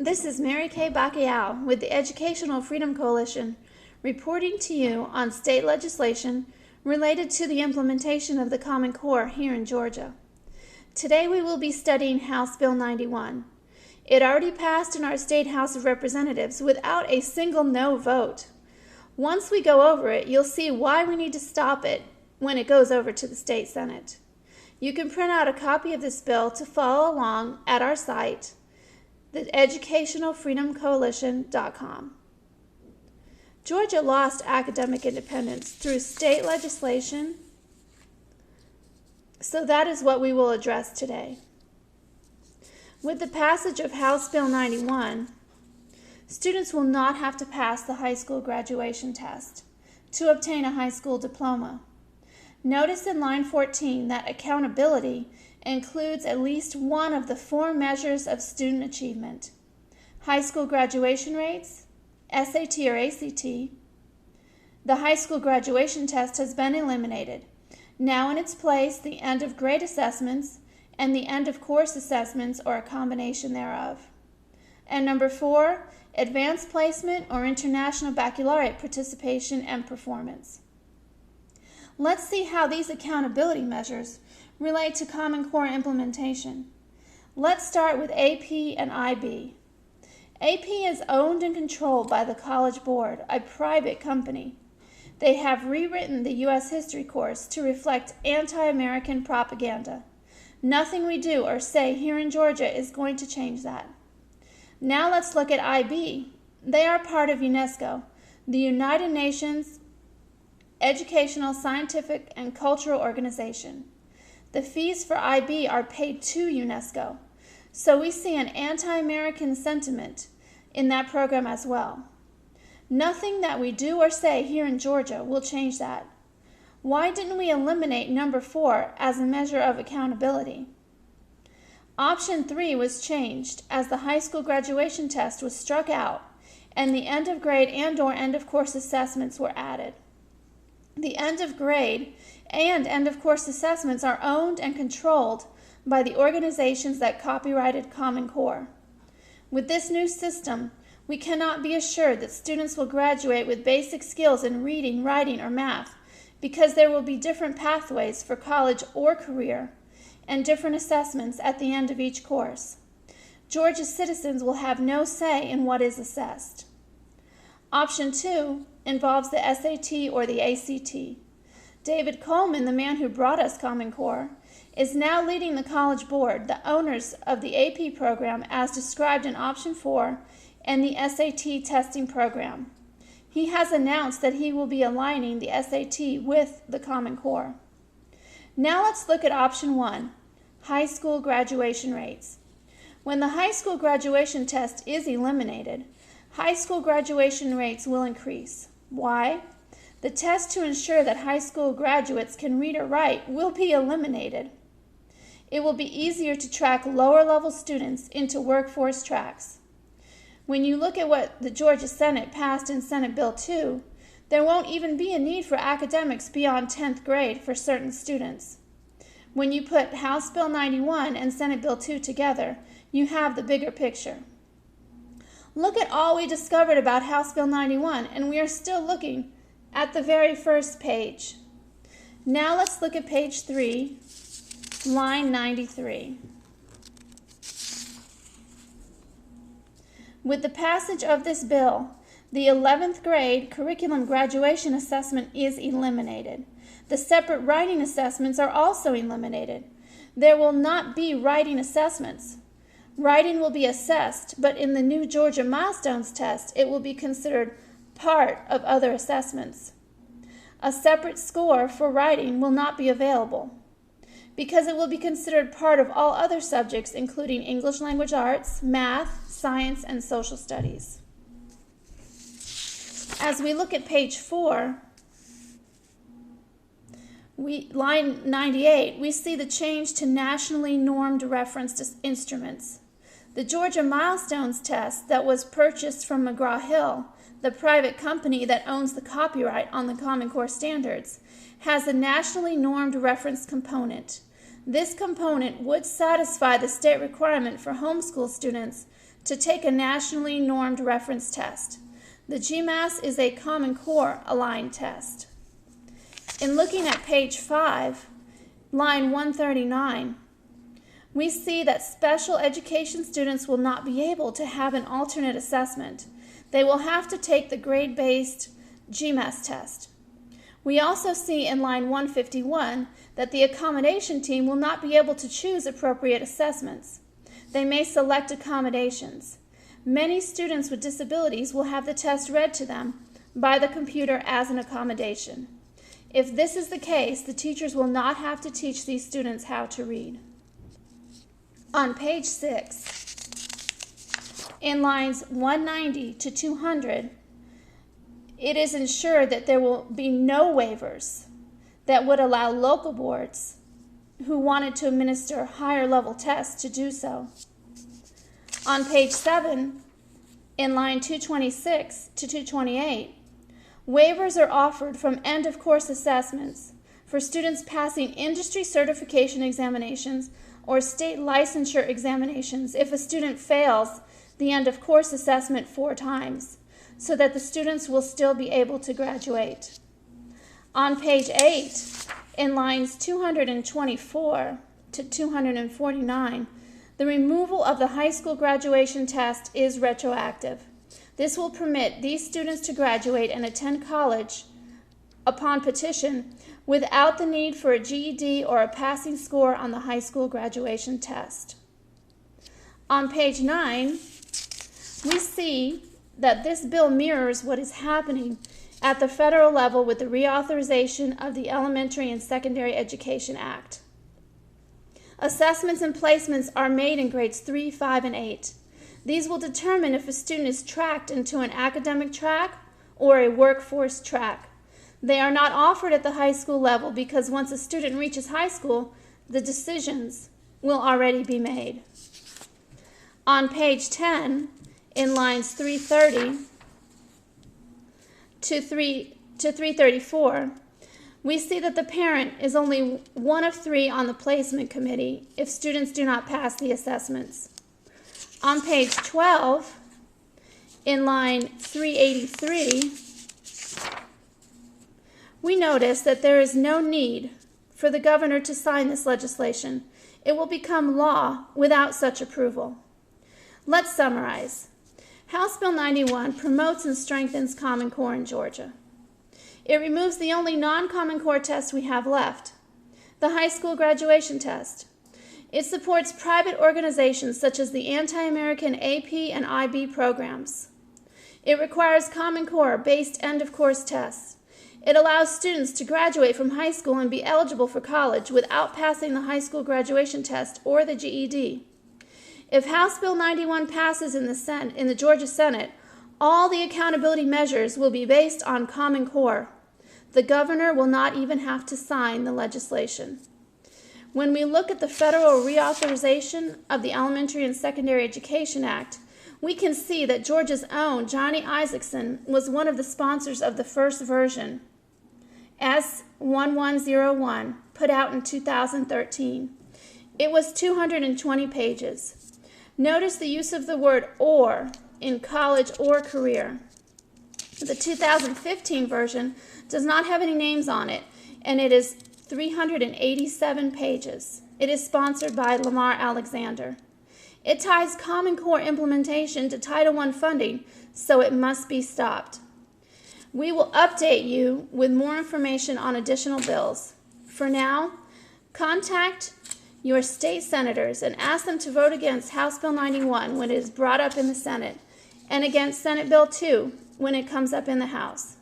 This is Mary Kay Bacalhau with the Educational Freedom Coalition reporting to you on state legislation related to the implementation of the Common Core here in Georgia. Today we will be studying House Bill 91. It already passed in our State House of Representatives without a single no vote. Once we go over it, you'll see why we need to stop it when it goes over to the State Senate. You can print out a copy of this bill to follow along at our site, theeducationalfreedomcoalition.com. Georgia lost academic independence through state legislation, so that is what we will address today. With the passage of House Bill 91, students will not have to pass the high school graduation test to obtain a high school diploma. Notice in line 14 that accountability includes at least one of the 4 measures of student achievement: high school graduation rates, SAT or ACT. The high school graduation test has been eliminated. Now in its place, the end of grade assessments and the end of course assessments, or a combination thereof. And number 4, advanced placement or international baccalaureate participation and performance. Let's see how these accountability measures relate to Common Core implementation. Let's start with AP and IB. AP is owned and controlled by the College Board, a private company. They have rewritten the U.S. history course to reflect anti-American propaganda. Nothing we do or say here in Georgia is going to change that. Now let's look at IB. They are part of UNESCO, the United Nations Educational, Scientific, and Cultural Organization. The fees for IB are paid to UNESCO, so we see an anti-American sentiment in that program as well. Nothing that we do or say here in Georgia will change that. Why didn't we eliminate number 4 as a measure of accountability? Option 3 was changed as the high school graduation test was struck out and the end of grade and/or end of course assessments were added. The end of grade and end of course assessments are owned and controlled by the organizations that copyrighted Common Core. With this new system, we cannot be assured that students will graduate with basic skills in reading, writing, or math, because there will be different pathways for college or career and different assessments at the end of each course. Georgia's citizens will have no say in what is assessed. Option 2 involves the SAT or the ACT. David Coleman, the man who brought us Common Core, is now leading the College Board, the owners of the AP program as described in Option 4 and the SAT testing program. He has announced that he will be aligning the SAT with the Common Core. Now let's look at Option 1, high school graduation rates. When the high school graduation test is eliminated, high school graduation rates will increase. Why? The test to ensure that high school graduates can read or write will be eliminated. It will be easier to track lower level students into workforce tracks. When you look at what the Georgia Senate passed in Senate Bill 2, there won't even be a need for academics beyond 10th grade for certain students. When you put House Bill 91 and Senate Bill 2 together, you have the bigger picture. Look at all we discovered about House Bill 91, and we are still looking at the very first page. Now let's look at page 3, line 93. With the passage of this bill, the 11th grade curriculum graduation assessment is eliminated. The separate writing assessments are also eliminated. There will not be writing assessments. Writing will be assessed, but in the new Georgia Milestones test, it will be considered part of other assessments. A separate score for writing will not be available because it will be considered part of all other subjects, including English language arts, math, science, and social studies. As we look at page 4, line 98, we see the change to nationally normed reference instruments. The Georgia Milestones test that was purchased from McGraw-Hill, the private company that owns the copyright on the Common Core standards, has a nationally normed reference component. This component would satisfy the state requirement for homeschool students to take a nationally normed reference test. The GMAS is a Common Core aligned test. In looking at page 5, line 139, we see that special education students will not be able to have an alternate assessment. They will have to take the grade-based GMAS test. We also see in line 151 that the accommodation team will not be able to choose appropriate assessments. They may select accommodations. Many students with disabilities will have the test read to them by the computer as an accommodation. If this is the case, the teachers will not have to teach these students how to read. On page 6, in lines 190 to 200, it is ensured that there will be no waivers that would allow local boards who wanted to administer higher level tests to do so. On page 7, in line 226 to 228, waivers are offered from end-of-course assessments for students passing industry certification examinations or state licensure examinations if a student fails the end-of-course assessment 4 times, so that the students will still be able to graduate. On page 8, in lines 224 to 249, the removal of the high school graduation test is retroactive. This will permit these students to graduate and attend college upon petition without the need for a GED or a passing score on the high school graduation test. On page 9, we see that this bill mirrors what is happening at the federal level with the reauthorization of the Elementary and Secondary Education Act. Assessments and placements are made in grades 3, 5, and 8. These will determine if a student is tracked into an academic track or a workforce track. They are not offered at the high school level because once a student reaches high school, the decisions will already be made. On page 10, in lines 330 to 334, we see that the parent is only one of 3 on the placement committee if students do not pass the assessments. On page 12, in line 383, we notice that there is no need for the governor to sign this legislation. It will become law without such approval. Let's summarize. House Bill 91 promotes and strengthens Common Core in Georgia. It removes the only non-Common Core test we have left, the high school graduation test. It supports private organizations such as the Anti-American AP and IB programs. It requires Common Core-based end-of-course tests. It allows students to graduate from high school and be eligible for college without passing the high school graduation test or the GED. If House Bill 91 passes in the Georgia Senate, all the accountability measures will be based on Common Core. The governor will not even have to sign the legislation. When we look at the federal reauthorization of the Elementary and Secondary Education Act, we can see that Georgia's own Johnny Isakson was one of the sponsors of the first version, S1101, put out in 2013. It was 220 pages. Notice the use of the word or in college or career. The 2015 version does not have any names on it, and it is 387 pages. It is sponsored by Lamar Alexander. It ties Common Core implementation to Title I funding, so it must be stopped. We will update you with more information on additional bills. For now, contact your state senators and ask them to vote against House Bill 91 when it is brought up in the Senate, and against Senate Bill 2 when it comes up in the House.